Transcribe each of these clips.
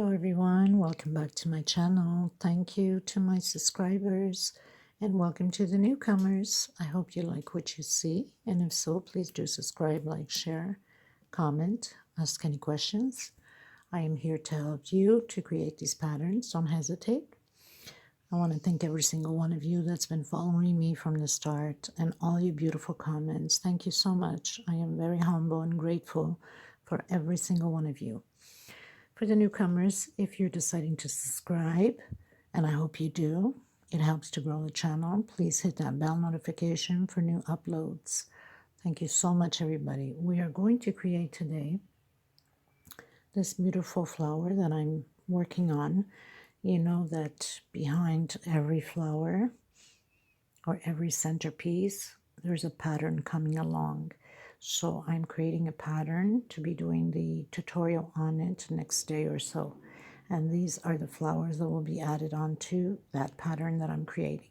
Hello everyone, welcome back to my channel. Thank you to my subscribers and welcome to the newcomers. I hope you like what you see, and if so, please do subscribe, like, share, comment, ask any questions. I am here to help you to create these patterns. Don't hesitate. I want to thank every single one of you that's been following me from the start and all you beautiful comments. Thank you so much. I am very humble and grateful for every single one of you. For the newcomers, if you're deciding to subscribe, and I hope you do, it helps to grow the channel. Please hit that bell notification for new uploads. Thank you so much, everybody. We are going to create today this beautiful flower that I'm working on. You know that behind every flower or every centerpiece, there's a pattern coming along. So I'm creating a pattern to be doing the tutorial on it next day or so. And these are the flowers that will be added onto that pattern that I'm creating.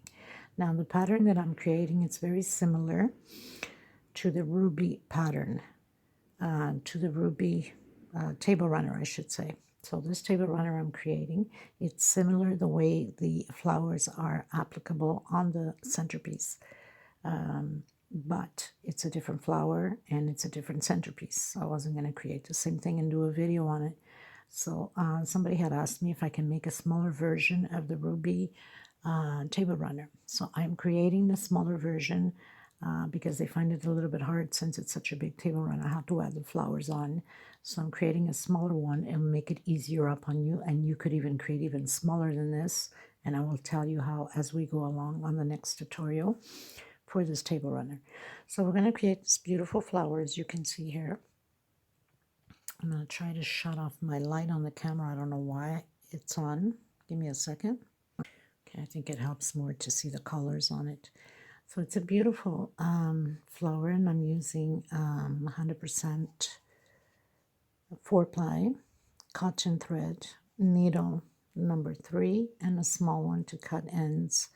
Now the pattern that I'm creating, it's very similar to the ruby pattern, to the ruby table runner, I should say. So this table runner I'm creating, it's similar the way the flowers are applicable on the centerpiece. But it's a different flower and it's a different centerpiece. So I wasn't going to create the same thing and do a video on it. So somebody had asked me if I can make a smaller version of the ruby table runner. So I'm creating the smaller version because they find it a little bit hard since it's such a big table runner. I have to add the flowers on. So I'm creating a smaller one and make it easier up on you. And you could even create even smaller than this. And I will tell you how as we go along on the next tutorial for this table runner. So we're going to create this beautiful flower, as you can see here. I'm going to try to shut off my light on the camera. I don't know why it's on. Give me a second. Okay, I think it helps more to see the colors on it. So it's a beautiful flower, and I'm using 100% 4-ply cotton thread, needle number 3, and a small one to cut ends.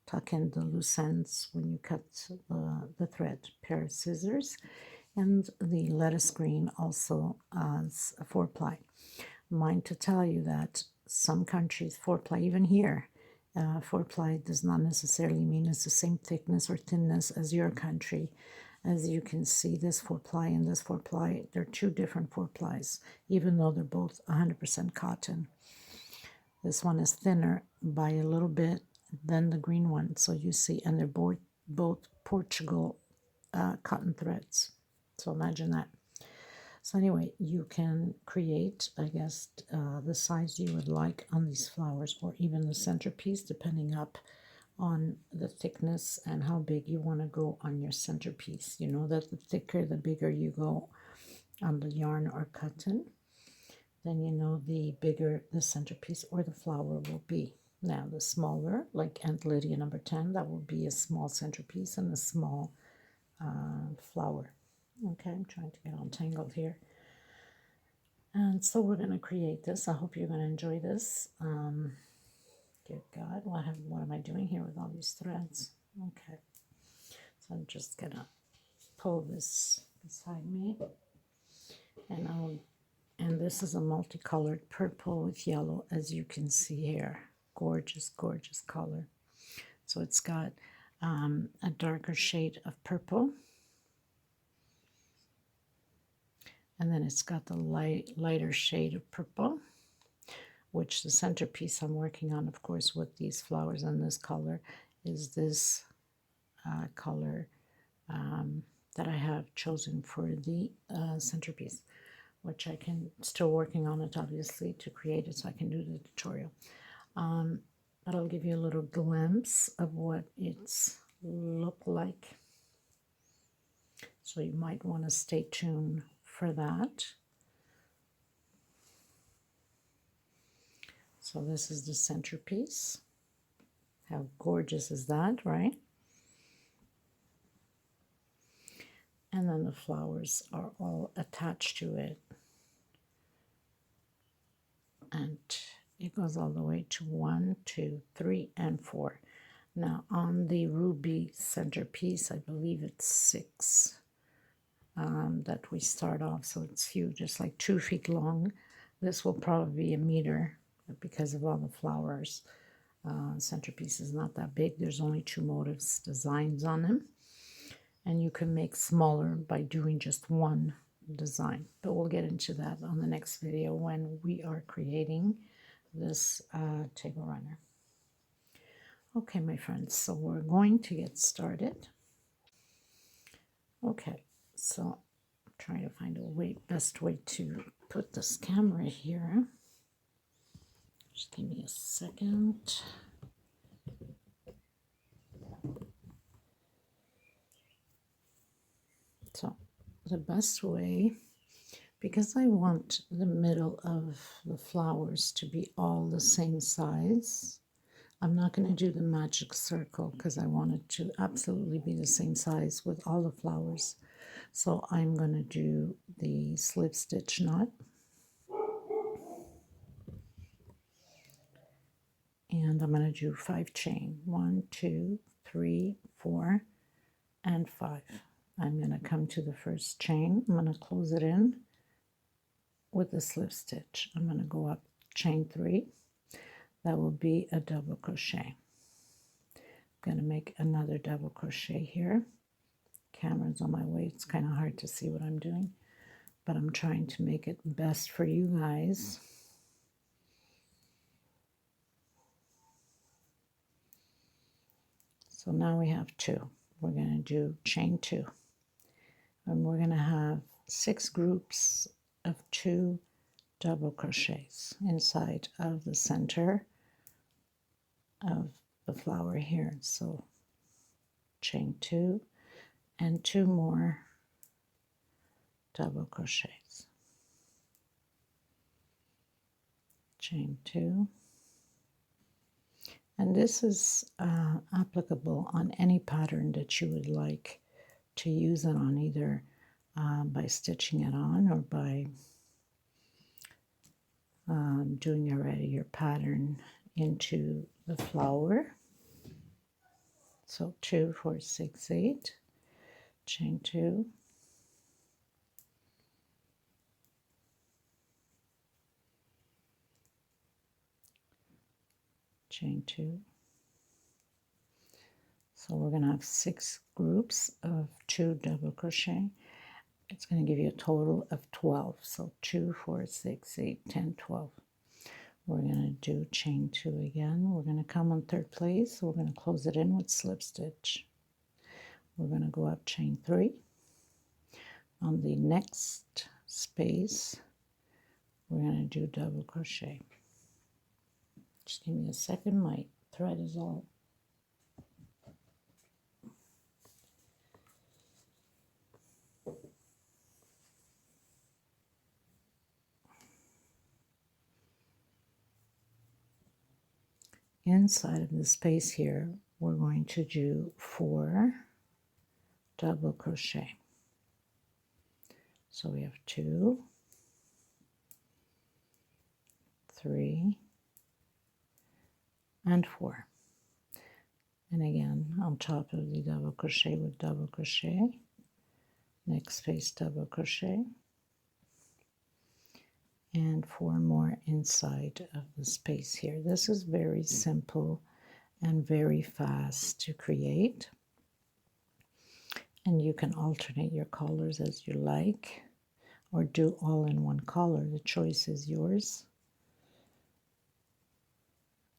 Tuck in the loose ends when you cut the thread. Pair of scissors, and the lettuce green also as a 4-ply. Mind to tell you that some countries 4-ply, even here, 4-ply does not necessarily mean it's the same thickness or thinness as your country. As you can see, this 4-ply and this 4-ply, they're two different 4-plies, even though they're both 100% cotton. This one is thinner by a little bit than the green one. So you see, and they're both Portugal cotton threads. So imagine that. So anyway, you can create, I guess, the size you would like on these flowers, or even the centerpiece, depending up on the thickness and how big you want to go on your centerpiece. You know that the thicker, the bigger you go on the yarn or cotton, then you know the bigger the centerpiece or the flower will be. Now the smaller, like Aunt Lydia number 10, that will be a small centerpiece and a small flower. Okay, I'm trying to get untangled here. And so we're going to create this. I hope you're going to enjoy this. Good God, what am I doing here with all these threads? Okay, so I'm just going to pull this beside me, and this is a multicolored purple with yellow, as you can see here. Gorgeous, gorgeous color. So it's got a darker shade of purple, and then it's got the lighter shade of purple, which the centerpiece I'm working on, of course, with these flowers and this color, is this color that I have chosen for the centerpiece, which I can still working on it, obviously, to create it so I can do the tutorial. But I'll give you a little glimpse of what it's look like. So you might want to stay tuned for that. So this is the centerpiece. How gorgeous is that, right? And then the flowers are all attached to it. And it goes all the way to 1, 2, 3, and 4. Now on the ruby centerpiece, I believe it's 6 that we start off. So it's huge. It's like 2 feet long This will probably be a meter because of all the flowers. Centerpiece is not that big. There's only 2 motifs designs on them. And you can make smaller by doing just one design. But we'll get into that on the next video when we are creating this table runner. Okay, my friends, so we're going to get started. Okay, so I'm trying to find a best way to put this camera here. Just give me a second. So the best way, because I want the middle of the flowers to be all the same size, I'm not going to do the magic circle because I want it to absolutely be the same size with all the flowers. So I'm going to do the slip stitch knot. And I'm going to do 5 chain. 1, 2, 3, 4, and 5. I'm going to come to the first chain. I'm going to close it in with the slip stitch. I'm going to go up chain 3. That will be a double crochet. I'm going to make another double crochet here. Camera's on my way. It's kind of hard to see what I'm doing, but I'm trying to make it best for you guys. So now we have 2. We're going to do chain 2. And we're going to have 6 groups of 2 double crochets inside of the center of the flower here. So chain 2 and 2 more double crochets. Chain 2. And this is applicable on any pattern that you would like to use it on, either by stitching it on or by doing already your pattern into the flower. So 2, 4, 6, 8, chain 2, chain 2. So we're going to have 6 groups of 2 double crochet. It's going to give you a total of 12. So 2, 4, 6, 8, 10, 12. We're going to do chain 2 again. We're going to come on 3rd place. We're going to close it in with slip stitch. We're going to go up chain 3. On the next space, we're going to do double crochet. Just give me a second. My thread is all inside of the space here. We're going to do 4 double crochet. So we have 2, 3, and 4. And again, on top of the double crochet with double crochet, next space double crochet, and 4 more inside of the space here. This is very simple and very fast to create, and you can alternate your colors as you like, or do all in one color. The choice is yours.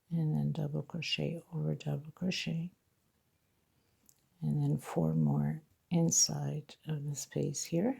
And then double crochet over double crochet, and then 4 more inside of the space here.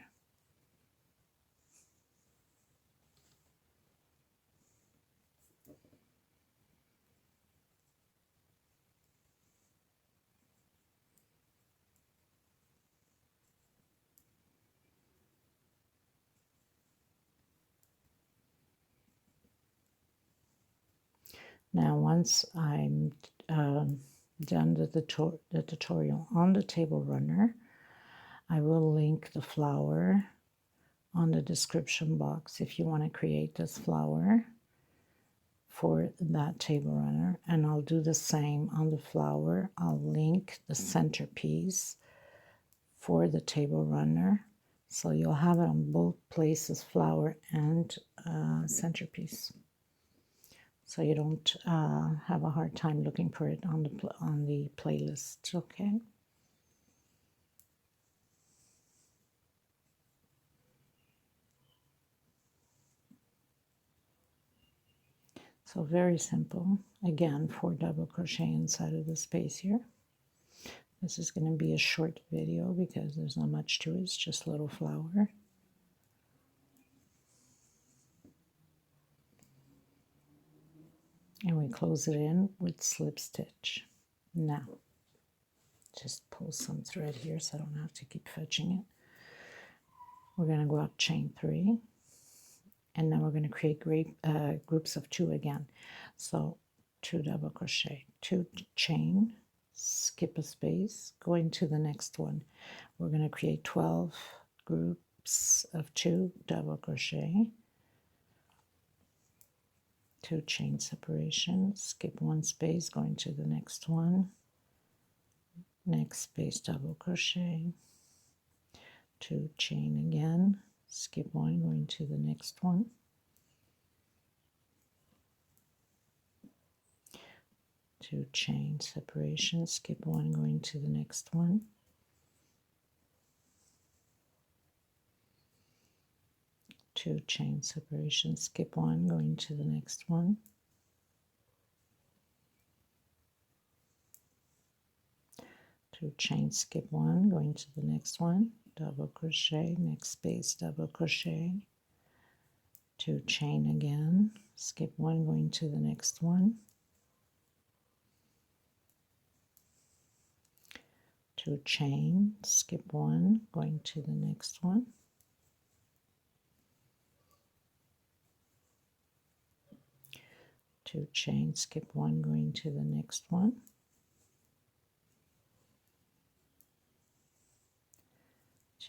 Now once I'm done the tutorial on the table runner, I will link the flower on the description box if you want to create this flower for that table runner, and I'll do the same on the flower. I'll link the centerpiece for the table runner So you'll have it on both places, flower and centerpiece. So you don't have a hard time looking for it on the playlist, okay? So very simple. Again, 4 double crochet inside of the space here. This is going to be a short video because there's not much to it. It's just a little flower. And we close it in with slip stitch. Now, just pull some thread here so I don't have to keep fetching it. We're going to go up chain 3, and then we're going to create groups of 2 again. So 2 double crochet, 2 chain, skip a space, go into the next one. We're going to create 12 groups of 2 double crochet, 2 chain separation, skip 1 space, go into the next one, next space double crochet, 2 chain again, skip 1, go into the next one, 2 chain separation, skip 1, go into the next one, 2 chain separation, skip 1, go into the next one, 2 chain, skip 1, go into the next one, double crochet, next space double crochet, 2 chain again, skip 1, go into the next one, 2 chain, skip 1, going to the next one, 2 chain, skip 1, going to the next one,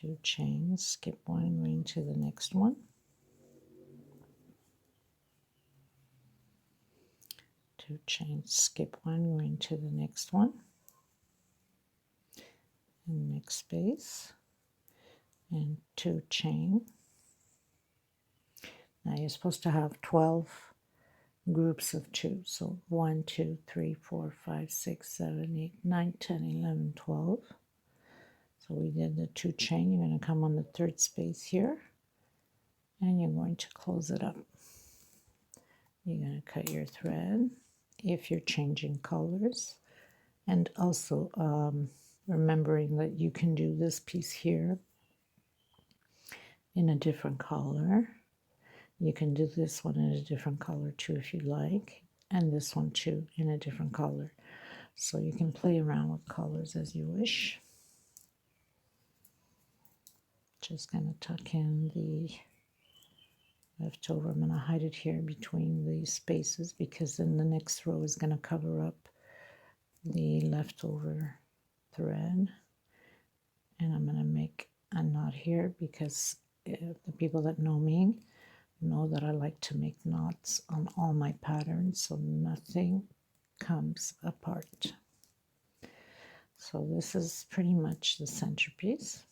2 chains, skip 1, going to the next one, 2 chains, skip 1, going to the next one, and next space, and 2 chain. Now you're supposed to have 12 groups of 2, so 1, 2, 3, 4, 5, 6, 7, 8, 9, 10, 11, 12. So we did the 2 chain. You're going to come on the 3rd space here, and you're going to close it up. You're going to cut your thread if you're changing colors, and also remembering that you can do this piece here in a different color. You can do this one in a different color too if you like, and this one too in a different color. So you can play around with colors as you wish. Just going to tuck in the leftover. I'm going to hide it here between the spaces because then the next row is going to cover up the leftover thread. And I'm going to make a knot here because the people that know me know that I like to make knots on all my patterns so nothing comes apart. So this is pretty much the centerpiece.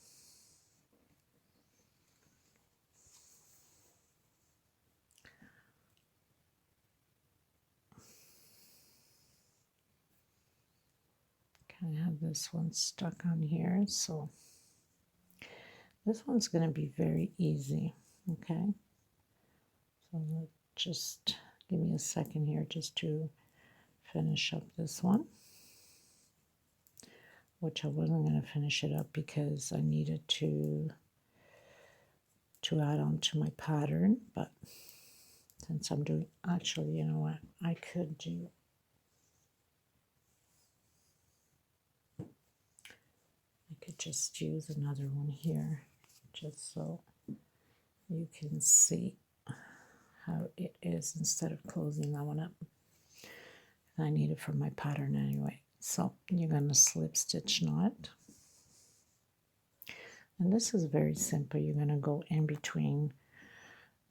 I have this one stuck on here, so this one's going to be very easy, okay? So just give me a second here just to finish up this one, which I wasn't going to finish it up because I needed to add on to my pattern, but since I'm doing, actually, you know what, I could just use another one here just so you can see how it is instead of closing that one up. I need it for my pattern anyway. So you're going to slip stitch knot, and this is very simple. You're going to go in between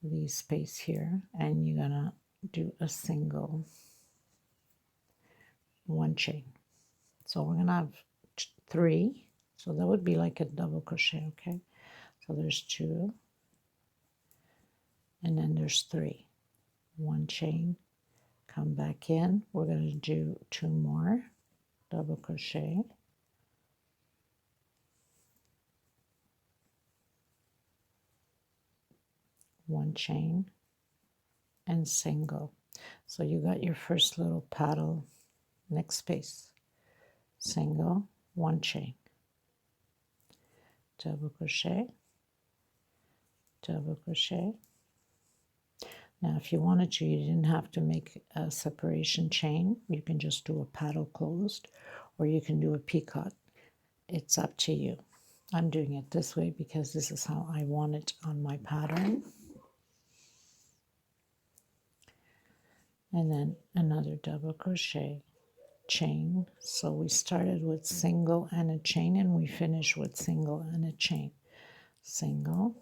the space here and you're going to do a single 1 chain. So we're going to have 3, so that would be like a double crochet, okay? So there's 2, and then there's 3. 1 chain, come back in. We're going to do 2 more, double crochet, 1 chain, and single. So you got your first little paddle. Next space, single, 1 chain, double crochet, double crochet. Now if you wanted to, you didn't have to make a separation chain. You can just do a paddle closed, or you can do a picot. It's up to you. I'm doing it this way because this is how I want it on my pattern. And then another double crochet, chain. So we started with single and a chain, and we finish with single and a chain. Single,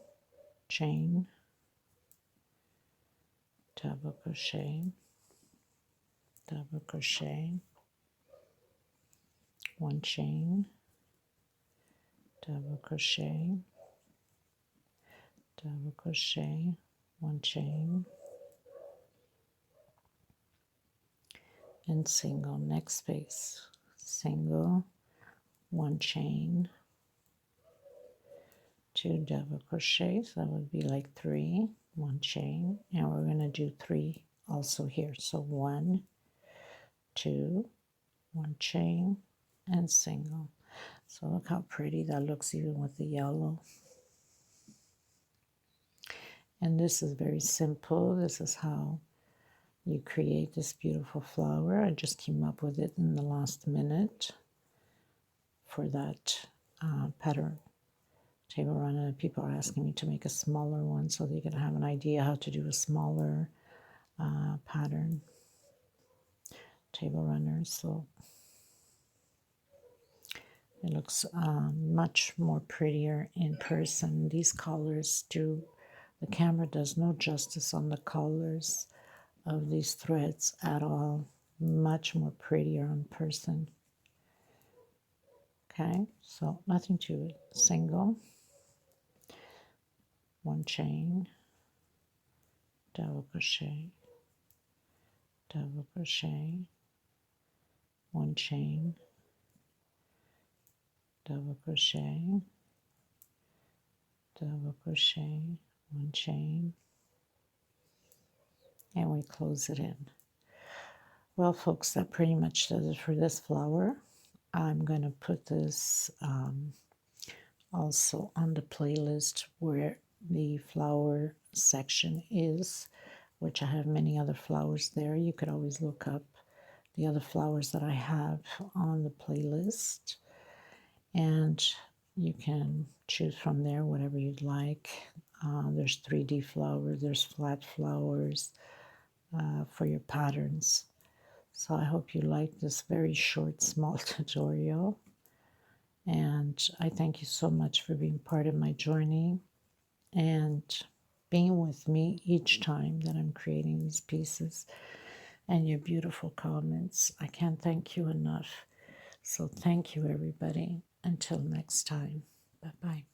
chain, double crochet, double crochet, 1 chain, double crochet, double crochet, 1 chain, and single. Next space, single, 1 chain, 2 double crochets. That would be like 3, 1 chain, and we're going to do 3 also here. So 1, 2, 1 chain, and single. So look how pretty that looks even with the yellow. And this is very simple. This is how you create this beautiful flower. I just came up with it in the last minute for that pattern table runner. People are asking me to make a smaller one so they can have an idea how to do a smaller pattern table runner. So it looks much more prettier in person. These colors do, the camera does no justice on the colors of these threads at all. Much more prettier in person. Okay, so nothing to it. Single, 1 chain, double crochet, double crochet, 1 chain, double crochet, double crochet, 1 chain, and we close it in. Well, folks, that pretty much does it for this flower. I'm going to put this also on the playlist where the flower section is, which I have many other flowers there. You could always look up the other flowers that I have on the playlist, and you can choose from there whatever you'd like. There's 3D flowers, there's flat flowers for your patterns. So I hope you like this very short, small tutorial. And I thank you so much for being part of my journey and being with me each time that I'm creating these pieces, and your beautiful comments. I can't thank you enough. So thank you, everybody. Until next time. Bye-bye.